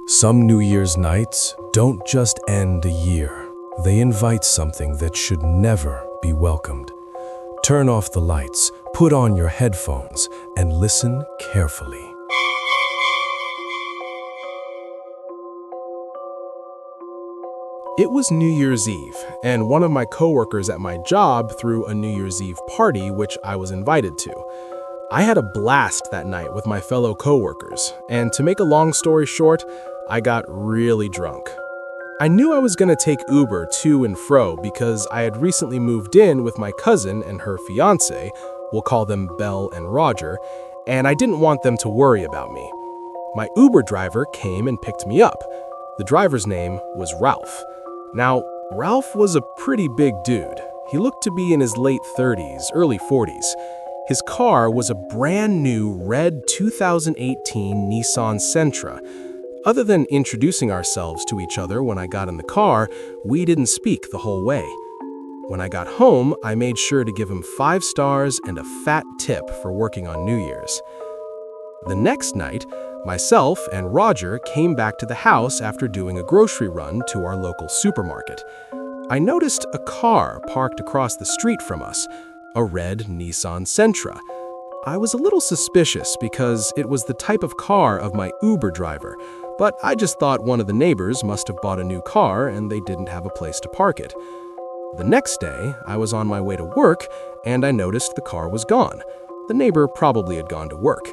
Some New Year's nights don't just end a year. They invite something that should never be welcomed. Turn off the lights, put on your headphones, and listen carefully. It was New Year's Eve, and one of my coworkers at my job threw a New Year's Eve party which I was invited to. I had a blast that night with my fellow coworkers, and to make a long story short, I got really drunk. I knew I was going to take Uber to and fro because I had recently moved in with my cousin and her fiancé, we'll call them Belle and Roger, and I didn't want them to worry about me. My Uber driver came and picked me up. The driver's name was Ralph. Now, Ralph was a pretty big dude. He looked to be in his late 30s, early 40s. His car was a brand new red 2018 Nissan Sentra. Other than introducing ourselves to each other when I got in the car, we didn't speak the whole way. When I got home, I made sure to give him 5 stars and a fat tip for working on New Year's. The next night, myself and Roger came back to the house after doing a grocery run to our local supermarket. I noticed a car parked across the street from us, a red Nissan Sentra. I was a little suspicious because it was the type of car of my Uber driver, but I just thought one of the neighbors must have bought a new car and they didn't have a place to park it. The next day, I was on my way to work and I noticed the car was gone. The neighbor probably had gone to work.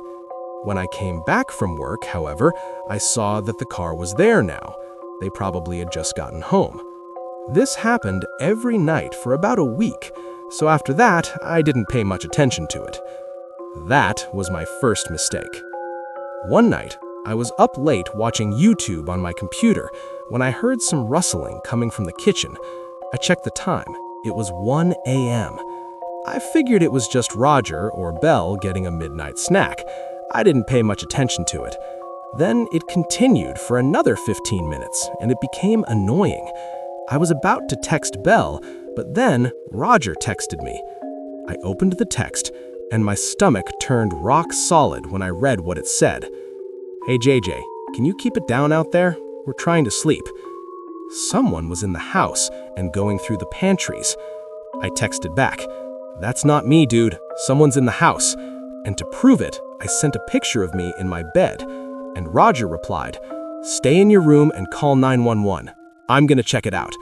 When I came back from work, however, I saw that the car was there now. They probably had just gotten home. This happened every night for about a week, so after that, I didn't pay much attention to it. That was my first mistake. One night, I was up late watching YouTube on my computer when I heard some rustling coming from the kitchen. I checked the time. It was 1 a.m. I figured it was just Roger or Belle getting a midnight snack. I didn't pay much attention to it. Then it continued for another 15 minutes, and it became annoying. I was about to text Belle, but then Roger texted me. I opened the text, and my stomach turned rock solid when I read what it said. "Hey JJ, can you keep it down out there? We're trying to sleep." Someone was in the house and going through the pantries. I texted back, "That's not me, dude. Someone's in the house." And to prove it, I sent a picture of me in my bed, and Roger replied, "Stay in your room and call 911. I'm gonna check it out."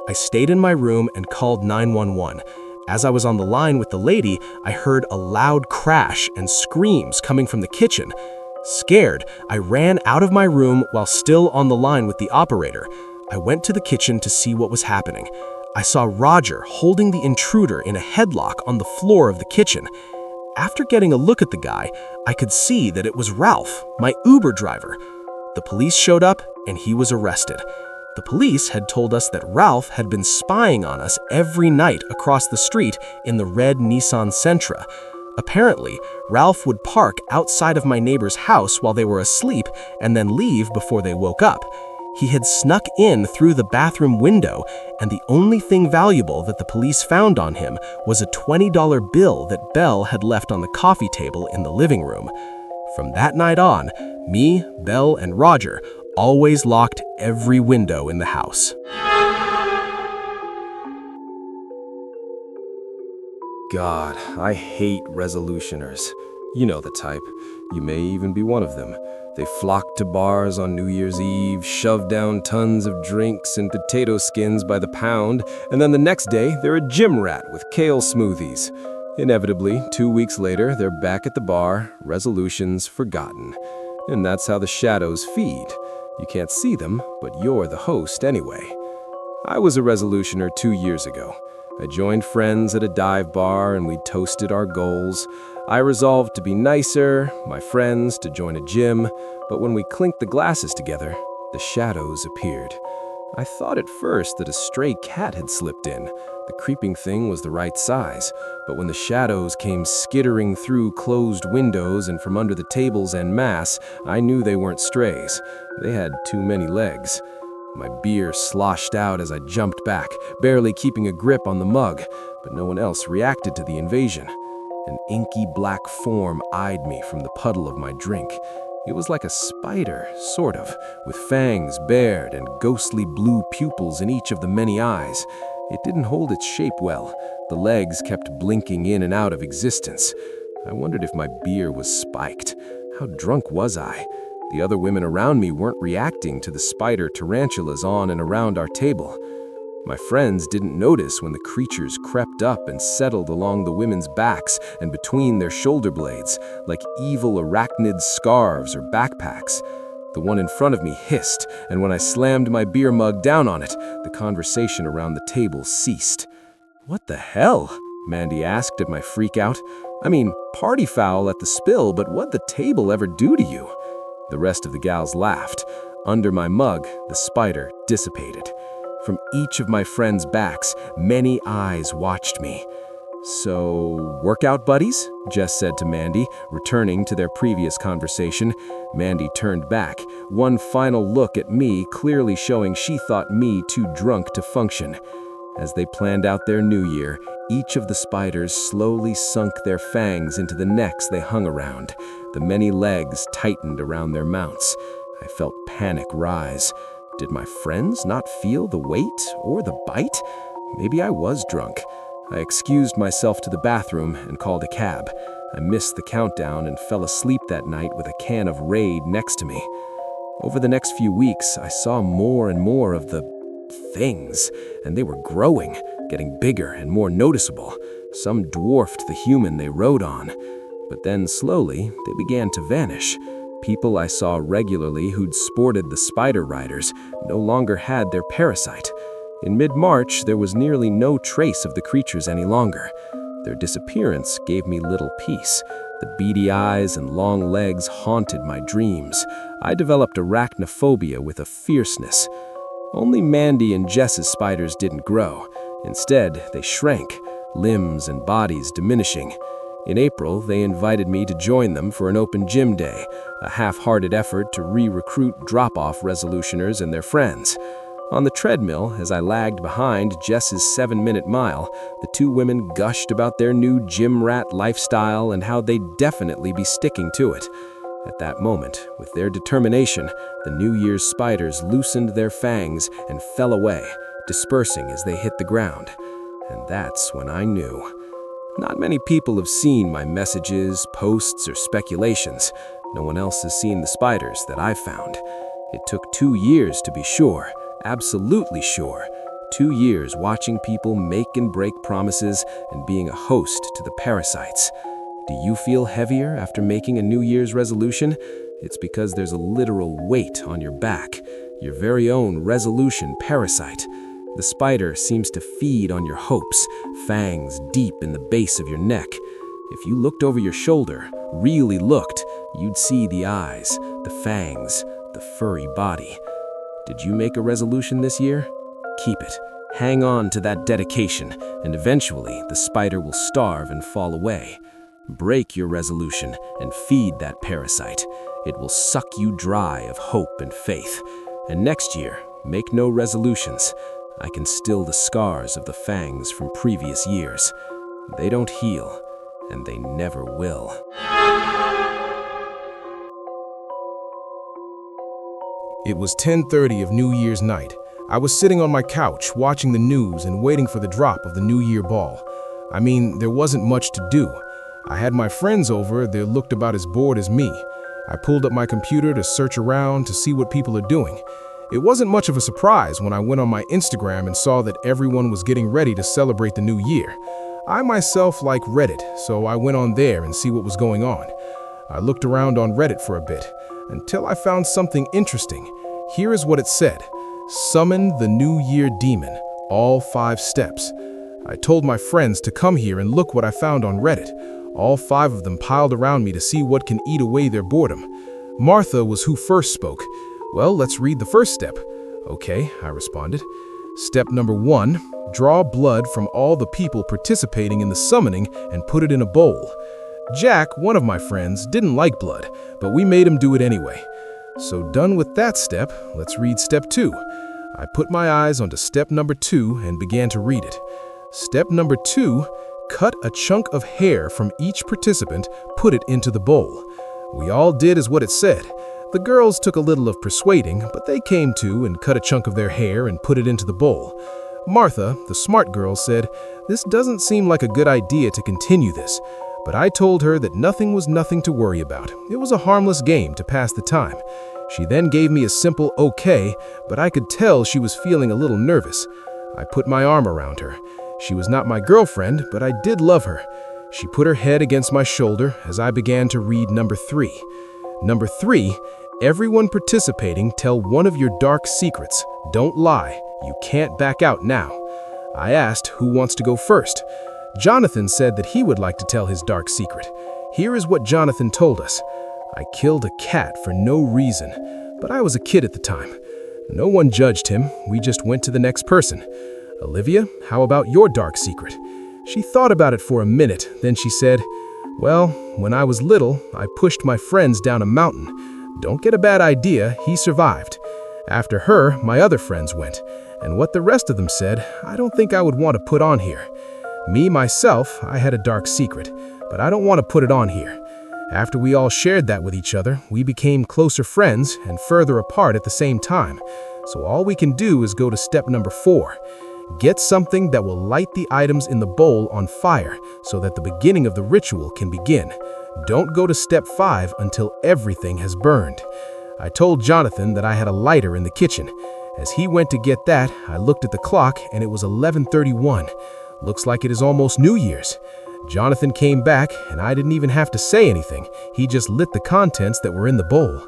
I stayed in my room and called 911. As I was on the line with the lady, I heard a loud crash and screams coming from the kitchen. Scared, I ran out of my room while still on the line with the operator. I went to the kitchen to see what was happening. I saw Roger holding the intruder in a headlock on the floor of the kitchen. After getting a look at the guy, I could see that it was Ralph, my Uber driver. The police showed up and he was arrested. The police had told us that Ralph had been spying on us every night across the street in the red Nissan Sentra. Apparently, Ralph would park outside of my neighbor's house while they were asleep and then leave before they woke up. He had snuck in through the bathroom window, and the only thing valuable that the police found on him was a $20 bill that Belle had left on the coffee table in the living room. From that night on, me, Belle, and Roger always locked every window in the house. God, I hate resolutioners. You know the type. You may even be one of them. They flock to bars on New Year's Eve, shove down tons of drinks and potato skins by the pound, and then the next day they're a gym rat with kale smoothies. Inevitably, 2 weeks later, they're back at the bar, resolutions forgotten. And that's how the shadows feed. You can't see them, but you're the host anyway. I was a resolutioner 2 years ago. I joined friends at a dive bar and we toasted our goals. I resolved to be nicer, my friends to join a gym, but when we clinked the glasses together, the shadows appeared. I thought at first that a stray cat had slipped in. The creeping thing was the right size, but when the shadows came skittering through closed windows and from under the tables en masse, I knew they weren't strays. They had too many legs. My beer sloshed out as I jumped back, barely keeping a grip on the mug, but no one else reacted to the invasion. An inky black form eyed me from the puddle of my drink. It was like a spider, sort of, with fangs bared and ghostly blue pupils in each of the many eyes. It didn't hold its shape well. The legs kept blinking in and out of existence. I wondered if my beer was spiked. How drunk was I? The other women around me weren't reacting to the spider tarantulas on and around our table. My friends didn't notice when the creatures crept up and settled along the women's backs and between their shoulder blades, like evil arachnid scarves or backpacks. The one in front of me hissed, and when I slammed my beer mug down on it, the conversation around the table ceased. "What the hell?" Mandy asked at my freak out. "I mean, party foul at the spill, but what'd the table ever do to you?" The rest of the gals laughed. Under my mug, the spider dissipated. From each of my friends' backs, many eyes watched me. "So, workout buddies?" Jess said to Mandy, returning to their previous conversation. Mandy turned back, one final look at me clearly showing she thought me too drunk to function. As they planned out their new year, each of the spiders slowly sunk their fangs into the necks they hung around. The many legs tightened around their mounts. I felt panic rise. Did my friends not feel the weight or the bite? Maybe I was drunk. I excused myself to the bathroom and called a cab. I missed the countdown and fell asleep that night with a can of Raid next to me. Over the next few weeks, I saw more and more of the things, and they were growing, getting bigger and more noticeable. Some dwarfed the human they rode on. But then slowly, they began to vanish. People I saw regularly who'd sported the spider riders no longer had their parasite. In mid-March, there was nearly no trace of the creatures any longer. Their disappearance gave me little peace. The beady eyes and long legs haunted my dreams. I developed arachnophobia with a fierceness. Only Mandy and Jess's spiders didn't grow. Instead, they shrank, limbs and bodies diminishing. In April, they invited me to join them for an open gym day, a half-hearted effort to re-recruit drop-off resolutioners and their friends. On the treadmill, as I lagged behind Jess's 7-minute mile, the two women gushed about their new gym rat lifestyle and how they'd definitely be sticking to it. At that moment, with their determination, the New Year's spiders loosened their fangs and fell away, dispersing as they hit the ground. And that's when I knew. Not many people have seen my messages, posts, or speculations. No one else has seen the spiders that I've found. It took 2 years to be sure, absolutely sure. 2 years watching people make and break promises and being a host to the parasites. Do you feel heavier after making a New Year's resolution? It's because there's a literal weight on your back, your very own resolution parasite. The spider seems to feed on your hopes, fangs deep in the base of your neck. If you looked over your shoulder, really looked, you'd see the eyes, the fangs, the furry body. Did you make a resolution this year? Keep it. Hang on to that dedication, and eventually the spider will starve and fall away. Break your resolution and feed that parasite. It will suck you dry of hope and faith. And next year, make no resolutions. I can still the scars of the fangs from previous years. They don't heal, and they never will. It was 10:30 of New Year's night. I was sitting on my couch watching the news and waiting for the drop of the New Year ball. I mean, there wasn't much to do. I had my friends over, they looked about as bored as me. I pulled up my computer to search around to see what people are doing. It wasn't much of a surprise when I went on my Instagram and saw that everyone was getting ready to celebrate the new year. I myself like Reddit, so I went on there and see what was going on. I looked around on Reddit for a bit, until I found something interesting. Here is what it said: summon the New Year demon, all 5 steps. I told my friends to come here and look what I found on Reddit. All 5 of them piled around me to see what can eat away their boredom. Martha was who first spoke. Well, let's read the first step. Okay, I responded. Step number 1, draw blood from all the people participating in the summoning and put it in a bowl. Jack, one of my friends, didn't like blood, but we made him do it anyway. So done with that step, let's read step 2. I put my eyes onto step number 2 and began to read it. Step number 2, cut a chunk of hair from each participant, put it into the bowl. We all did as what it said. The girls took a little of persuading, but they came to and cut a chunk of their hair and put it into the bowl. Martha, the smart girl, said, "This doesn't seem like a good idea to continue this." But I told her that nothing was nothing to worry about. It was a harmless game to pass the time. She then gave me a simple okay, but I could tell she was feeling a little nervous. I put my arm around her. She was not my girlfriend, but I did love her. She put her head against my shoulder as I began to read number 3. Number 3, everyone participating tell one of your dark secrets. Don't lie. You can't back out now. I asked who wants to go first. Jonathan said that he would like to tell his dark secret. Here is what Jonathan told us. I killed a cat for no reason, but I was a kid at the time. No one judged him. We just went to the next person. Olivia, how about your dark secret? She thought about it for a minute, then she said, "Well, when I was little, I pushed my friends down a mountain. Don't get a bad idea, he survived. After her, my other friends went, and what the rest of them said, I don't think I would want to put on here. Me, myself, I had a dark secret, but I don't want to put it on here. After we all shared that with each other, we became closer friends and further apart at the same time. So all we can do is go to step number 4. Get something that will light the items in the bowl on fire so that the beginning of the ritual can begin. Don't go to step 5 until everything has burned." I told Jonathan that I had a lighter in the kitchen. As he went to get that, I looked at the clock and it was 11:31. Looks like it is almost New Year's. Jonathan came back and I didn't even have to say anything. He just lit the contents that were in the bowl.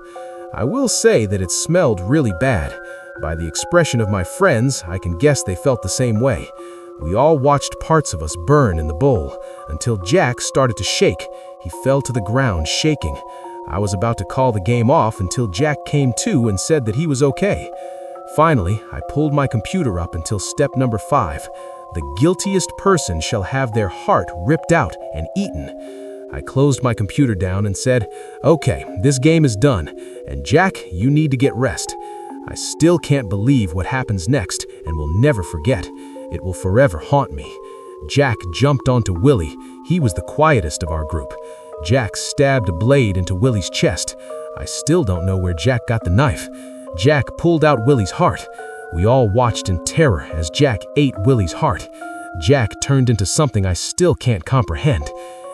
I will say that it smelled really bad. By the expression of my friends, I can guess they felt the same way. We all watched parts of us burn in the bowl until Jack started to shake. He fell to the ground shaking. I was about to call the game off until Jack came to and said that he was okay. Finally, I pulled my computer up until step number 5. The guiltiest person shall have their heart ripped out and eaten. I closed my computer down and said, "Okay, this game is done, and Jack, you need to get rest." I still can't believe what happens next and will never forget. It will forever haunt me. Jack jumped onto Willie. He was the quietest of our group. Jack stabbed a blade into Willie's chest. I still don't know where Jack got the knife. Jack pulled out Willie's heart. We all watched in terror as Jack ate Willie's heart. Jack turned into something I still can't comprehend.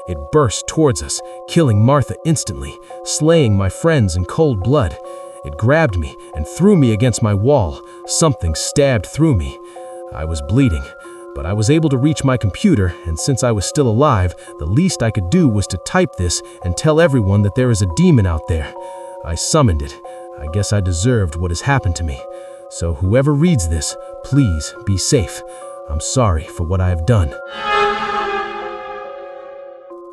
It burst towards us, killing Martha instantly, slaying my friends in cold blood. It grabbed me and threw me against my wall. Something stabbed through me. I was bleeding, but I was able to reach my computer, and since I was still alive, the least I could do was to type this and tell everyone that there is a demon out there. I summoned it. I guess I deserved what has happened to me. So whoever reads this, please be safe. I'm sorry for what I have done.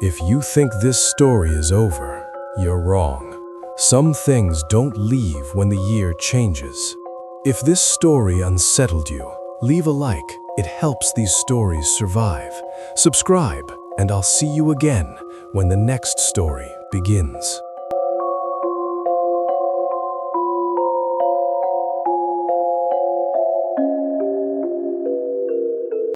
If you think this story is over, you're wrong. Some things don't leave when the year changes. If this story unsettled you, leave a like. It helps these stories survive. Subscribe, and I'll see you again when the next story begins.